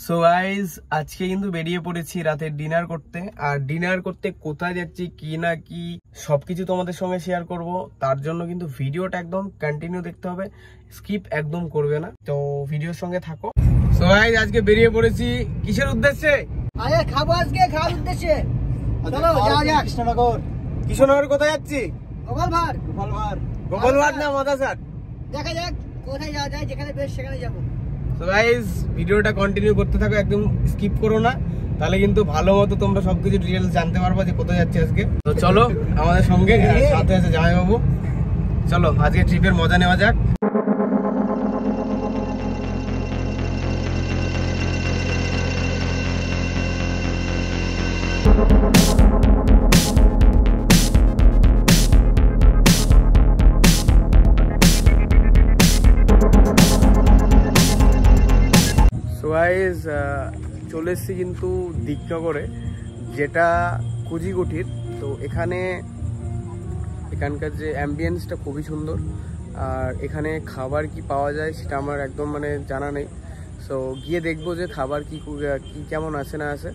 So guys আজকে কিন্তু বেরিয়ে পড়েছি রাতে ডিনার করতে। আর ডিনার করতে কোথায় যাচ্ছি কি না কি সবকিছু তোমাদের সঙ্গে শেয়ার করব। তার জন্য কিন্তু ভিডিওটা একদম কন্টিনিউ দেখতে হবে, স্কিপ একদম করবে না। তো ভিডিওর সঙ্গে থাকো। সো গাইস আজকে বেরিয়ে পড়েছি কিসের উদ্দেশ্যে? আরে খাবো, আজকে খাওয়ার উদ্দেশ্যে। চলো যাও যাক কৃষ্ণনগর। কৃষ্ণনগর কোথায় যাচ্ছি? গোপালভাড় না মাদারসাট, দেখা যাক কোথায় যাওয়া যায়, যেখানে বেশ সেখানে যাবো। তো গাইস ভিডিওটা কন্টিনিউ করতে থাকো, একদম স্কিপ করো না, তাহলে কিন্তু ভালো মতো তোমরা সবকিছু ডিটেইলস জানতে পারবে যে কোথায় যাচ্ছি আজকে। তো চলো আমাদের সঙ্গে, সাথে আছে জামাইবাবু। চলো আজকে ট্রিপের মজা নেওয়া যাক। গাইস চলে এসেছি কিন্তু দিকনগরে, যেটা কুজিকুঠির। তো এখানকার যে অ্যাম্বিয়েন্সটা খুবই সুন্দর। আর এখানে খাবার কি পাওয়া যায় সেটা আমার একদম জানা নেই। সো গিয়ে দেখবো যে খাবার কি কেমন আছে না আছে,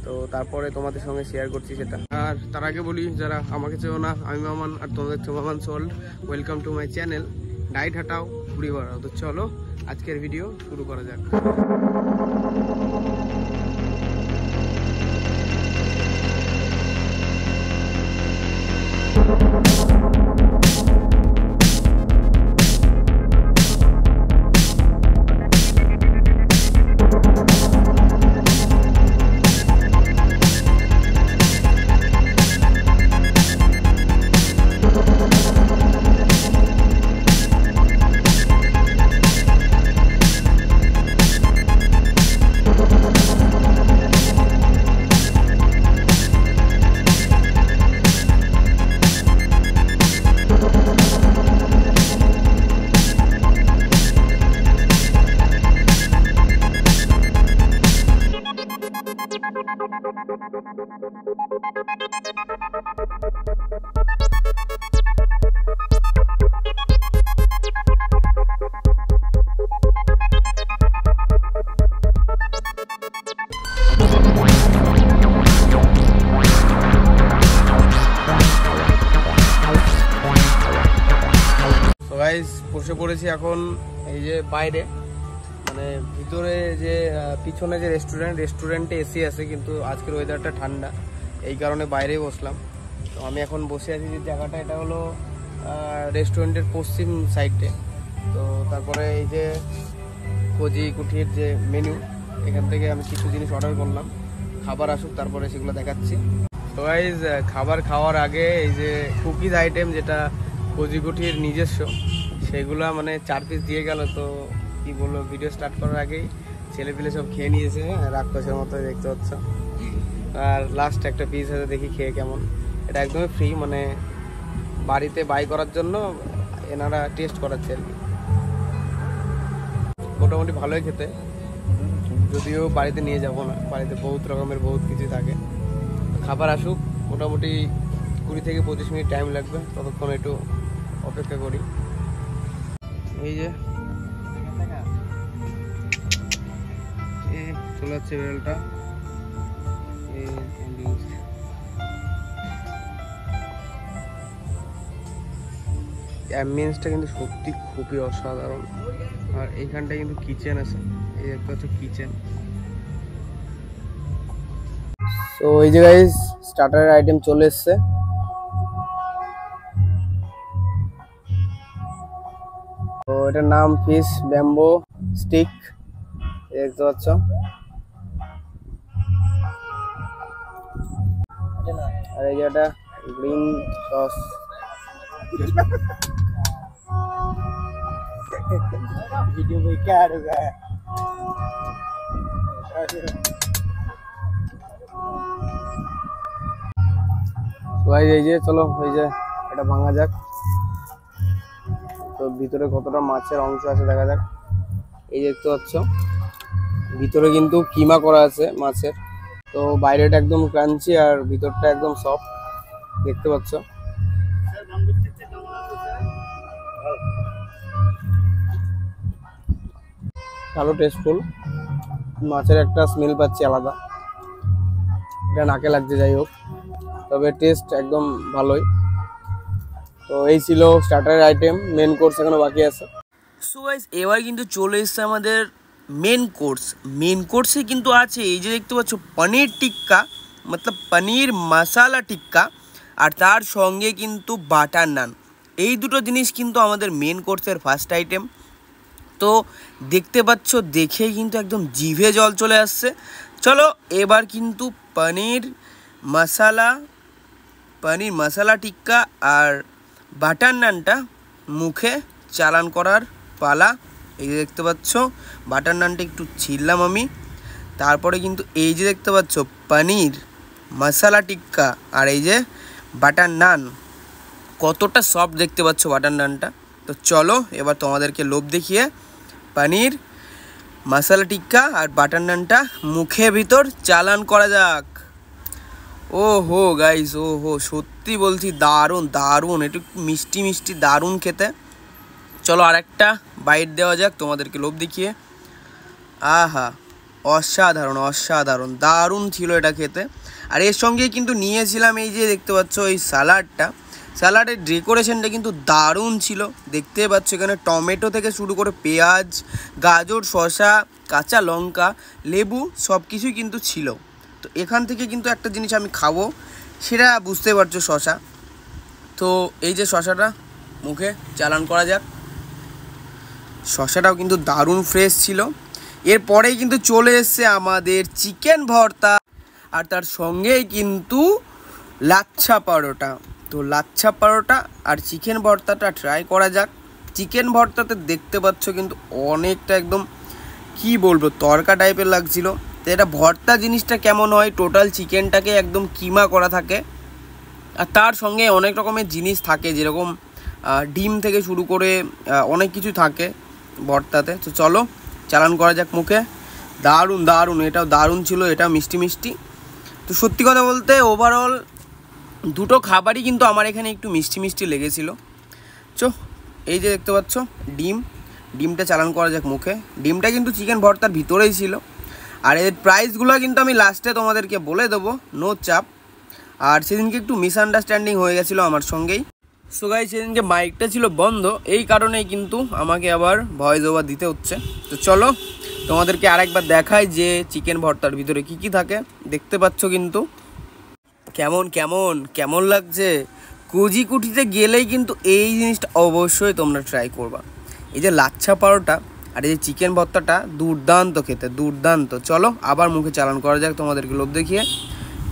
তো তারপরে তোমাদের সঙ্গে শেয়ার করছি সেটা। আর তার আগে বলি, যারা আমাকে চেও না, আমি মামান আর তোমাদের চেয়ে মামান সোল্ড, ওয়েলকাম টু মাই চ্যানেল ডাইট হাটাও ঘুরি বেড়াও। তো চলো আজকের ভিডিও শুরু করা যাক। বসে পড়েছি এখন এই যে বাইরে, ভিতরে যে পিছনে যে রেস্টুরেন্টে এসি আছে, কিন্তু আজকের ওয়েদারটা ঠান্ডা, এই কারণে বাইরেই বসলাম। তো আমি এখন বসে আছি যে জায়গাটা, এটা হলো রেস্টুরেন্টের পশ্চিম সাইডে। তো তারপরে এই যে কুজিকুঠির যে মেনু, এখান থেকে আমি কিছু জিনিস অর্ডার করলাম, খাবার আসুক তারপরে সেগুলো দেখাচ্ছি। তো গাইস খাবার খাওয়ার আগে এই যে কুকিজ আইটেম, যেটা কুজিকুঠির নিজস্ব, সেগুলো 4 পিস দিয়ে গেল। তো কি বলবো, ভিডিও স্টার্ট করার আগেই ছেলেপিলে সব খেয়ে নিয়েছে, রাক্ষসের মতো দেখতে পাচ্ছ। আর লাস্ট একটা পিস আছে, দেখি খেয়ে কেমন। এটা একদমই ফ্রি, বাড়িতে বাই করার জন্য এনারা টেস্ট করাচ্ছে আর কি। মোটামুটি ভালোই খেতে, যদিও বাড়িতে নিয়ে যাব না, বাড়িতে বহুত রকমের বহুত কিছু থাকে। খাবার আসুক, মোটামুটি 20 থেকে 25 মিনিট টাইম লাগবে, ততক্ষণ একটু অপেক্ষা করি। এই যে চলে যাচ্ছে বেলটা, অ্যাম্বিয়েন্সটা কিন্তু সত্যি খুবই অসাধারণ। আর এইখানটা কিন্তু কিচেন আছে, এই একটা হচ্ছে কিচেন। তো এই যে গাইস স্টার্টারের আইটেম চলে এসছে। তো এটার নাম ফিশ ব্যাম্বো স্টিক, দেখতে পাচ্ছ। আর এই যে এটা গ্রিন সস। ভিডিও में क्या आ रहा है? এই যে চলো এই যে এটা ভাঙা যাক। তো ভিতরে কতটা মাছের অংশ আছে দেখা যাক। এই দেখতে পাচ্ছ ভিতরে কিন্তু কিমা করা আছে মাছের। তো বাইরেটা একদম ক্রাঞ্চি আর ভিতরটা একদম সফট, দেখতে পাচ্ছ। ভালো টেস্টফুল, মাছের একটা স্মেল পাচ্ছি আলাদা, এটা নাকে লাগছে। যাই হোক, তবে টেস্ট একদম ভালোই। তো এই ছিল স্টার্টারের আইটেম, মেন কোর্স এখনো বাকি আছে। সো গাইস, এবার কিন্তু চলে এসছে আমাদের মেন কোর্স। মেন কোর্সে কিন্তু আছে এই যে দেখতে পাচ্ছ পনির টিক্কা, মতলব পনির মশালা টিক্কা, আর তার সঙ্গে কিন্তু বাটার নান। এই দুটো জিনিস কিন্তু আমাদের মেন কোর্সের ফার্স্ট আইটেম। তো দেখতে পাচ্ছ, দেখেই কিন্তু একদম জিভে জল চলে আসছে। চলো এবার কিন্তু পনির মশালা টিক্কা আর বাটার নানটা মুখে চালান করার পালা। এই যে দেখতে পাচ্ছ বাটার নানটা একটু ছিললাম আমি, তারপরে কিন্তু এই যে দেখতে পাচ্ছ পনির মশালা টিক্কা আর এই যে বাটার নান, কতটা সফট দেখতে পাচ্ছ বাটার নানটা। তো চলো এবার তোমাদেরকে লোভ দেখিয়ে পনির মশালা টিক্কা আর বাটার নানটা মুখে ভিতর চালান করা যাক। ও হো গাইস, ও হো, সত্যি বলছি দারুণ দারুণ, একটু মিষ্টি মিষ্টি দারুণ খেতে। চলো আর একটা বাইট দেওয়া যাক তোমাদেরকে লোভ দেখিয়ে। আহা, অসাধারণ অসাধারণ, দারুণ ছিল এটা খেতে। আর এর সঙ্গে কিন্তু নিয়েছিলাম এই যে দেখতে পাচ্ছ এই স্যালাডটা। স্যালাডের ডেকোরেশনটা কিন্তু দারুণ ছিল, দেখতে পাচ্ছ এখানে টমেটো থেকে শুরু করে পেঁয়াজ, গাজর, শসা, কাঁচা লঙ্কা, লেবু সব কিছুই কিন্তু ছিল। তো এখান থেকে কিন্তু একটা জিনিস আমি খাবো, সেটা বুঝতে পারছো, শসা। তো এই যে শসাটা মুখে চালান করা যাক। শসাটাও কিন্তু দারুণ ফ্রেশ ছিল। এরপরেই কিন্তু চলে এসছে আমাদের চিকেন ভর্তা, আর তার সঙ্গেই কিন্তু লাচ্ছা পরোটা। তো লাচ্ছা পরোটা আর চিকেন ভর্তাটা ট্রাই করা যাক। চিকেন ভর্তাতে দেখতে পাচ্ছ কিন্তু অনেকটা একদম কি বলবো তরকা টাইপের লাগছিল। তো এটা ভর্তা জিনিসটা কেমন হয়, টোটাল চিকেনটাকে একদম কিমা করা থাকে, আর তার সঙ্গে অনেক রকমের জিনিস থাকে, যেরকম ডিম থেকে শুরু করে অনেক কিছু থাকে ভর্তাতে। তো চলো চালান করা যাক মুখে। দারুণ দারুণ, এটাও দারুণ ছিল, এটাও মিষ্টি মিষ্টি। তো সত্যি কথা বলতে ওভারঅল দুটো খাবারই কিন্তু আমার এখানে একটু মিষ্টি মিষ্টি লেগেছিল। এই যে দেখতে পাচ্ছ ডিমটা চালান করা যাক মুখে। ডিমটা কিন্তু চিকেন ভর্তার ভিতরেই ছিল। আর এর প্রাইসগুলো কিন্তু আমি লাস্টে তোমাদেরকে বলে দেবো, নো চাপ। আর সেদিনকে একটু মিসআন্ডারস্ট্যান্ডিং হয়ে গেছিলো আমার সঙ্গেই। সো গাইস, সেদিনকে মাইকটা ছিল বন্ধ, এই কারণেই কিন্তু আমাকে আবার ভয়েস ওভার দিতে হচ্ছে। তো চলো তোমাদেরকে আরেকবার দেখাই যে চিকেন ভর্তার ভিতরে কি কি থাকে। দেখতে পাচ্ছ কিন্তু কেমন কেমন কেমন লাগছে। কুজিকুটিতে গেলেই কিন্তু এই জিনিসটা অবশ্যই তোমরা ট্রাই করবা। এই যে লাচ্ছা পরোটা আর এই যে চিকেন ভর্তাটা দুর্দান্ত খেতে, দুর্দান্ত। চলো আবার মুখে চালান করা যাক তোমাদেরকে লোভ দেখিয়ে।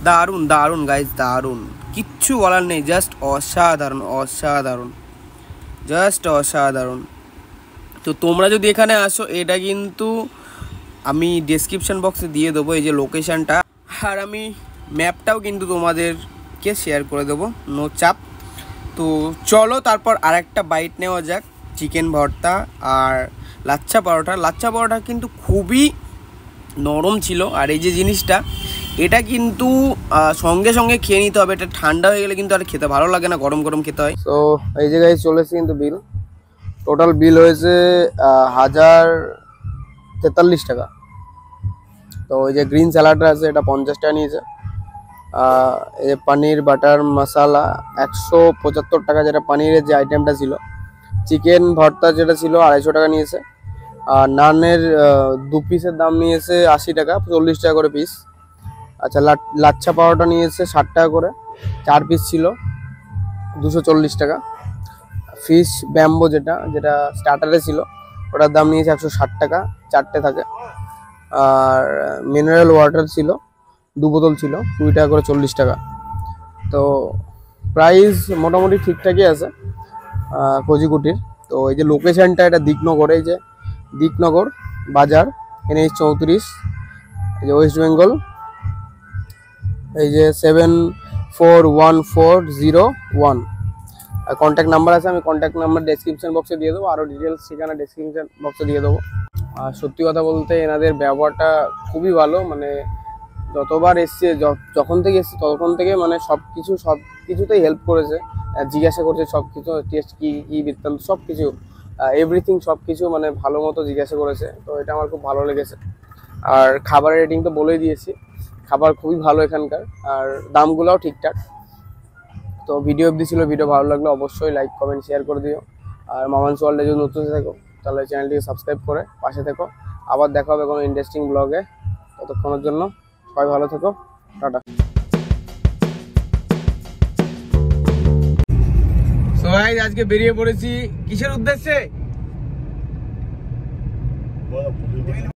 দারুণ দারুণ গাইস, দারুণ, কিচ্ছু বলার নেই, জাস্ট অসাধারণ অসাধারণ, জাস্ট অসাধারণ। তো তোমরা যদি এখানে আসো, এটা কিন্তু আমি ডেসক্রিপশন বক্সে দিয়ে দেবো এই যে লোকেশানটা, আর আমি ম্যাপটাও কিন্তু তোমাদেরকে শেয়ার করে দেবো, নো চাপ। তো চলো তারপর আরেকটা বাইট নেওয়া যাক চিকেন ভর্তা আর লাচ্ছা পরোটা কিন্তু খুবই নরম ছিল। আর এই যে জিনিসটা, এটা কিন্তু সঙ্গে সঙ্গে খেয়ে নিতে হবে, এটা ঠান্ডা হয়ে গেলে কিন্তু আর খেতে ভালো লাগে না, গরম গরম খেতে হয়। তো এই জায়গায় চলেছে কিন্তু বিল, টোটাল বিল হয়েছে 1043 টাকা। তো ওই যে গ্রিন স্যালাডটা আছে এটা 50 টাকা নিয়েছে। এই যে পনির বাটার মশালা 175 টাকা, যেটা পনিরের যে আইটেমটা ছিল। চিকেন ভর্তা যেটা ছিল 250 টাকা নিয়েছে। আর নানের 2 পিসের দাম নিয়েছে 80 টাকা, 40 টাকা করে পিস। আচ্ছা, লাচ্ছা পাওয়াটা নিয়েছে 60 টাকা করে, 4 পিস ছিল 240 টাকা। ফিশ ব্যাম্বো যেটা স্টার্টারে ছিল, ওটার দাম নিয়েছে 160 টাকা, 4টে থাকে। আর মিনারেল ওয়াটার ছিল 2 বোতল ছিল 20 টাকা করে, 40 টাকা। তো প্রাইস মোটামুটি ঠিকঠাকই আছে কজিকুটির। তো এই যে লোকেশানটা, এটা দিকনগরে, এই যে দিকনগর বাজার, NH 34, এই যে ওয়েস্ট বেঙ্গল, এই যে 741401। আর কন্ট্যাক্ট নাম্বার আছে, আমি কন্ট্যাক্ট নাম্বার ডেসক্রিপশন বক্সে দিয়ে দেবো, আরও ডিটেলস সেখানে ডেসক্রিপশন বক্সে দিয়ে দেবো। আর সত্যি কথা বলতে এনাদের ব্যবহারটা খুবই ভালো, মানে যতবার এসছে, যখন থেকে এসছে তখন থেকে মানে সব কিছুতেই হেল্প করেছে, জিজ্ঞাসা করছে সব কিছু, টেস্ট কী বৃত্তান্ত সব কিছু, এভরিথিং সব কিছু মানে ভালো মতো জিজ্ঞাসা করেছে। তো এটা আমার খুব ভালো লেগেছে। আর খাবারের রেটিং তো বলেই দিয়েছি, খাবার খুবই ভালো এখানকার, আর দামগুলোও ঠিকঠাক। তো ভিডিও অবধি ছিল, ভিডিও ভালো লাগলে অবশ্যই লাইক কমেন্ট শেয়ার করে দিও। আর মামানস ওয়ার্ল্ডে যদি নতুন থাকো তাহলে চ্যানেলটিকে সাবস্ক্রাইব করে পাশে থেকো। আবার দেখা হবে কোনো ইন্টারেস্টিং ব্লগে, ততক্ষণের জন্য সবাই ভালো থেকো, টাটা। সো গাইস, আজকে বেরিয়ে পড়েছি কিসের উদ্দেশ্যে?